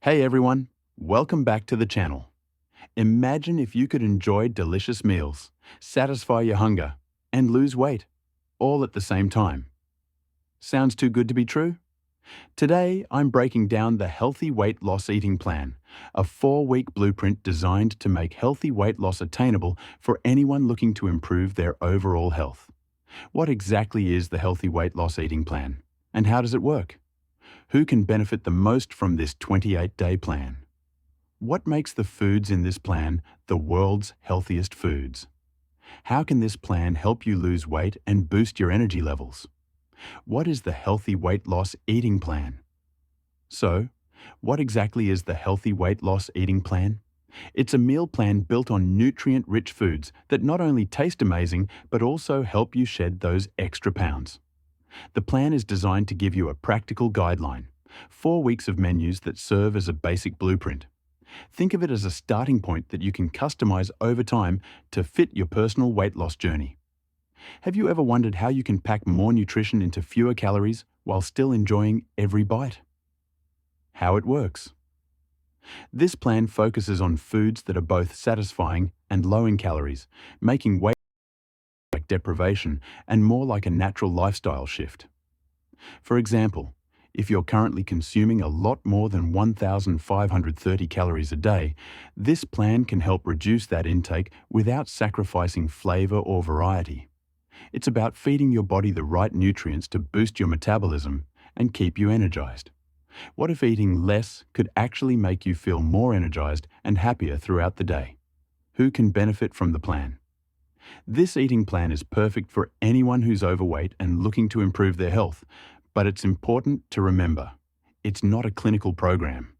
Hey everyone, welcome back to the channel. Imagine if you could enjoy delicious meals, satisfy your hunger, and lose weight, all at the same time. Sounds too good to be true? Today, I'm breaking down the Healthy Weight Loss Eating Plan, a 4-week blueprint designed to make healthy weight loss attainable for anyone looking to improve their overall health. What exactly is the Healthy Weight Loss Eating Plan, and how does it work? Who can benefit the most from this 28-day plan? What makes the foods in this plan the world's healthiest foods? How can this plan help you lose weight and boost your energy levels? What is the Healthy Weight Loss Eating Plan? So, what exactly is the Healthy Weight Loss Eating Plan? It's a meal plan built on nutrient-rich foods that not only taste amazing, but also help you shed those extra pounds. The plan is designed to give you a practical guideline, 4 weeks of menus that serve as a basic blueprint. Think of it as a starting point that you can customize over time to fit your personal weight loss journey. Have you ever wondered how you can pack more nutrition into fewer calories while still enjoying every bite? How it works. This plan focuses on foods that are both satisfying and low in calories, making weight like deprivation and more like a natural lifestyle shift. For example, if you're currently consuming a lot more than 1,530 calories a day, this plan can help reduce that intake without sacrificing flavor or variety. It's about feeding your body the right nutrients to boost your metabolism and keep you energized. What if eating less could actually make you feel more energized and happier throughout the day? Who can benefit from the plan? This eating plan is perfect for anyone who's overweight and looking to improve their health, but it's important to remember, it's not a clinical program.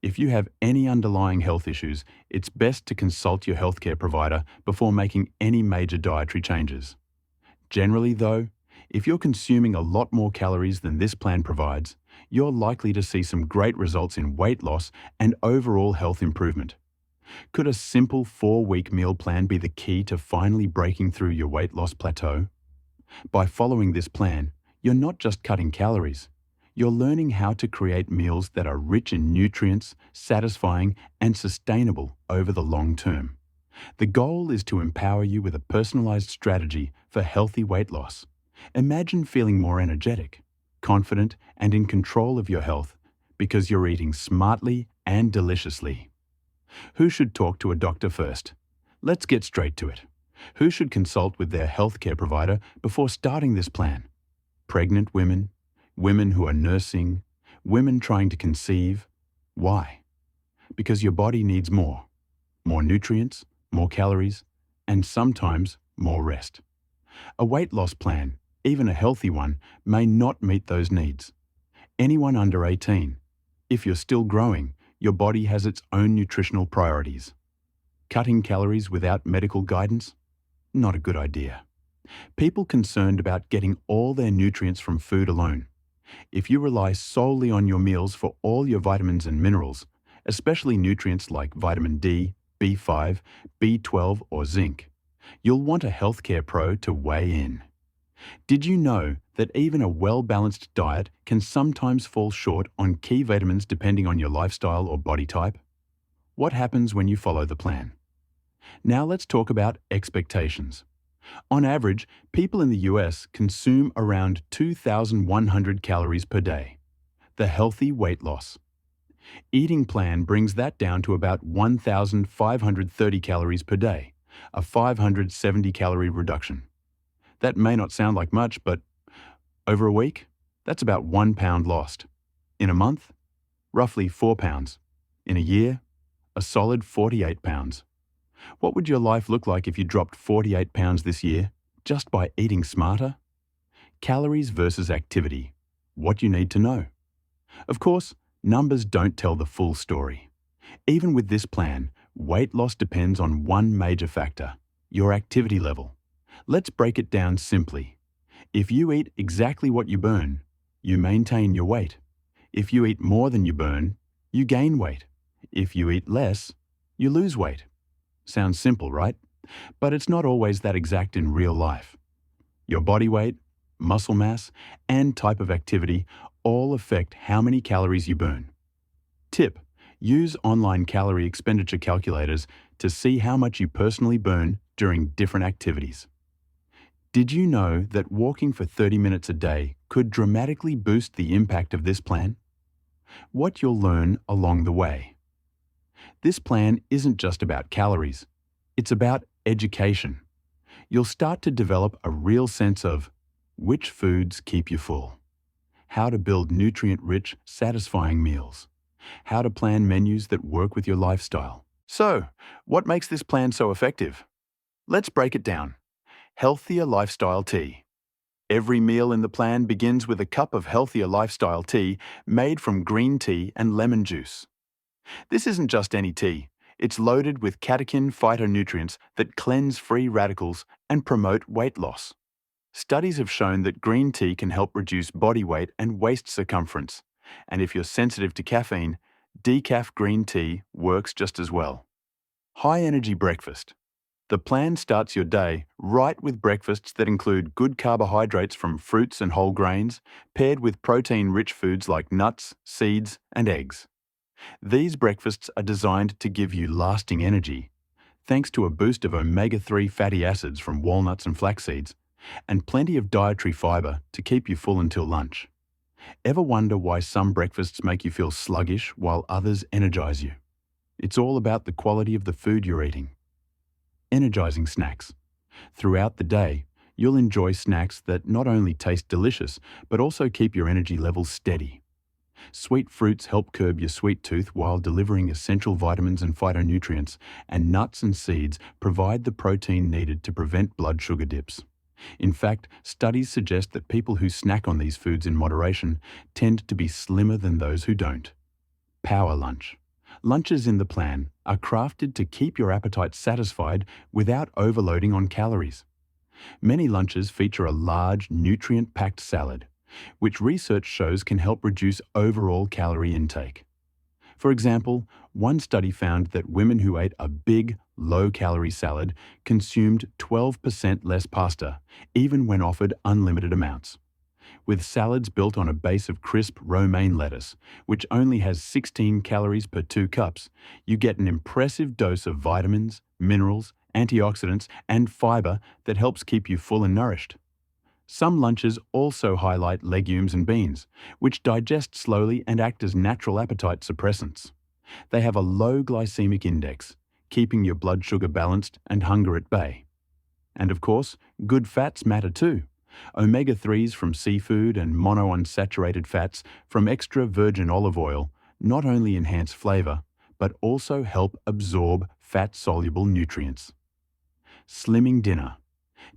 If you have any underlying health issues, it's best to consult your healthcare provider before making any major dietary changes. Generally though, if you're consuming a lot more calories than this plan provides, you're likely to see some great results in weight loss and overall health improvement. Could a simple 4-week meal plan be the key to finally breaking through your weight loss plateau? By following this plan, you're not just cutting calories. You're learning how to create meals that are rich in nutrients, satisfying, and sustainable over the long term. The goal is to empower you with a personalized strategy for healthy weight loss. Imagine feeling more energetic, confident, and in control of your health because you're eating smartly and deliciously. Who should talk to a doctor first? Let's get straight to it. Who should consult with their healthcare provider before starting this plan? Pregnant women, women who are nursing, women trying to conceive. Why? Because your body needs more. More nutrients, more calories, and sometimes more rest. A weight loss plan, even a healthy one, may not meet those needs. Anyone under 18, if you're still growing, your body has its own nutritional priorities. Cutting calories without medical guidance? Not a good idea. People concerned about getting all their nutrients from food alone. If you rely solely on your meals for all your vitamins and minerals, especially nutrients like vitamin D, B5, B12, or zinc, you'll want a healthcare pro to weigh in. Did you know that even a well-balanced diet can sometimes fall short on key vitamins depending on your lifestyle or body type? What happens when you follow the plan? Now let's talk about expectations. On average, people in the US consume around 2,100 calories per day. The healthy weight loss eating plan brings that down to about 1,530 calories per day, a 570 calorie reduction. That may not sound like much, but over a week, that's about 1 pound lost. In a month, roughly 4 pounds. In a year, a solid 48 pounds. What would your life look like if you dropped 48 pounds this year just by eating smarter? Calories versus activity. What you need to know. Of course, numbers don't tell the full story. Even with this plan, weight loss depends on one major factor, your activity level. Let's break it down simply. If you eat exactly what you burn, you maintain your weight. If you eat more than you burn, you gain weight. If you eat less, you lose weight. Sounds simple, right? But it's not always that exact in real life. Your body weight, muscle mass, and type of activity all affect how many calories you burn. Tip: Use online calorie expenditure calculators to see how much you personally burn during different activities. Did you know that walking for 30 minutes a day could dramatically boost the impact of this plan? What you'll learn along the way. This plan isn't just about calories. It's about education. You'll start to develop a real sense of which foods keep you full, how to build nutrient-rich, satisfying meals, how to plan menus that work with your lifestyle. So, what makes this plan so effective? Let's break it down. Healthier Lifestyle Tea. Every meal in the plan begins with a cup of Healthier Lifestyle tea made from green tea and lemon juice. This isn't just any tea. It's loaded with catechin phytonutrients that cleanse free radicals and promote weight loss. Studies have shown that green tea can help reduce body weight and waist circumference. And if you're sensitive to caffeine, decaf green tea works just as well. High energy breakfast. The plan starts your day right with breakfasts that include good carbohydrates from fruits and whole grains, paired with protein-rich foods like nuts, seeds, and eggs. These breakfasts are designed to give you lasting energy, thanks to a boost of omega-3 fatty acids from walnuts and flax seeds, and plenty of dietary fiber to keep you full until lunch. Ever wonder why some breakfasts make you feel sluggish while others energize you? It's all about the quality of the food you're eating. Energizing snacks. Throughout the day, you'll enjoy snacks that not only taste delicious, but also keep your energy levels steady. Sweet fruits help curb your sweet tooth while delivering essential vitamins and phytonutrients, and nuts and seeds provide the protein needed to prevent blood sugar dips. In fact, studies suggest that people who snack on these foods in moderation tend to be slimmer than those who don't. Power lunch. Lunches in the plan are crafted to keep your appetite satisfied without overloading on calories. Many lunches feature a large, nutrient-packed salad, which research shows can help reduce overall calorie intake. For example, one study found that women who ate a big, low-calorie salad consumed 12% less pasta, even when offered unlimited amounts. With salads built on a base of crisp romaine lettuce, which only has 16 calories per 2 cups, you get an impressive dose of vitamins, minerals, antioxidants, and fiber that helps keep you full and nourished. Some lunches also highlight legumes and beans, which digest slowly and act as natural appetite suppressants. They have a low glycemic index, keeping your blood sugar balanced and hunger at bay. And of course, good fats matter too. Omega-3s from seafood and monounsaturated fats from extra virgin olive oil not only enhance flavor, but also help absorb fat-soluble nutrients. Slimming dinner.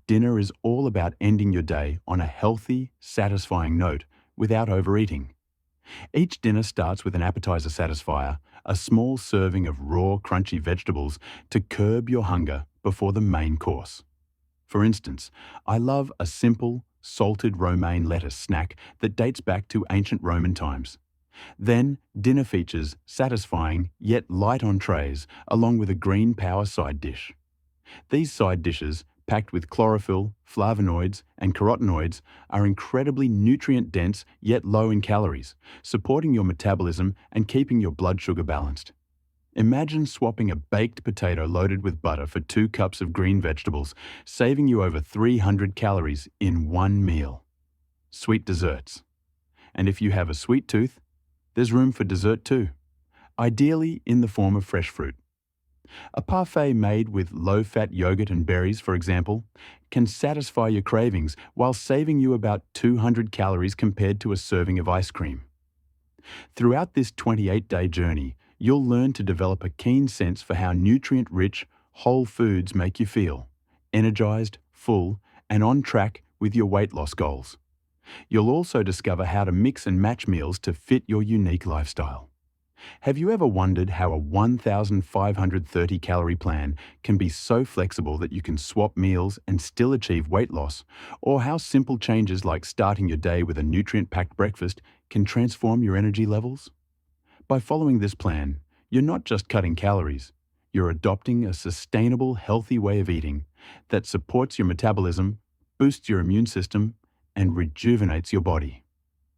Dinner is all about ending your day on a healthy, satisfying note without overeating. Each dinner starts with an appetizer satisfier, a small serving of raw, crunchy vegetables to curb your hunger before the main course. For instance, I love a simple, salted romaine lettuce snack that dates back to ancient Roman times. Then, dinner features satisfying yet light entrees along with a green power side dish. These side dishes, packed with chlorophyll, flavonoids, and carotenoids, are incredibly nutrient-dense yet low in calories, supporting your metabolism and keeping your blood sugar balanced. Imagine swapping a baked potato loaded with butter for 2 cups of green vegetables, saving you over 300 calories in one meal. Sweet desserts. And if you have a sweet tooth, there's room for dessert too, ideally in the form of fresh fruit. A parfait made with low-fat yogurt and berries, for example, can satisfy your cravings while saving you about 200 calories compared to a serving of ice cream. Throughout this 28-day journey, you'll learn to develop a keen sense for how nutrient-rich, whole foods make you feel, energized, full, and on track with your weight loss goals. You'll also discover how to mix and match meals to fit your unique lifestyle. Have you ever wondered how a 1,530 calorie plan can be so flexible that you can swap meals and still achieve weight loss, or how simple changes like starting your day with a nutrient-packed breakfast can transform your energy levels? By following this plan, you're not just cutting calories, you're adopting a sustainable, healthy way of eating that supports your metabolism, boosts your immune system, and rejuvenates your body.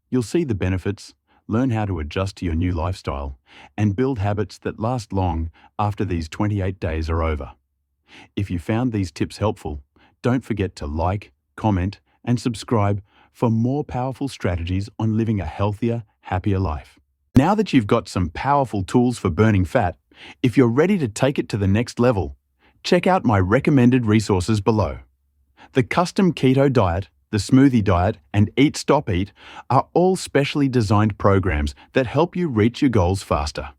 You'll see the benefits learn how to adjust to your new lifestyle, and build habits that last long after these 28 days are over. If you found these tips helpful, don't forget to like, comment, and subscribe for more powerful strategies on living a healthier, happier life. Now that you've got some powerful tools for burning fat, if you're ready to take it to the next level, check out my recommended resources below. The Custom Keto Diet, the Smoothie Diet, and Eat Stop Eat are all specially designed programs that help you reach your goals faster.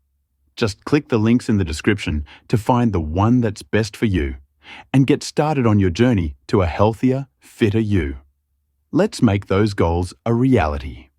Just click the links in the description to find the one that's best for you and get started on your journey to a healthier, fitter you. Let's make those goals a reality.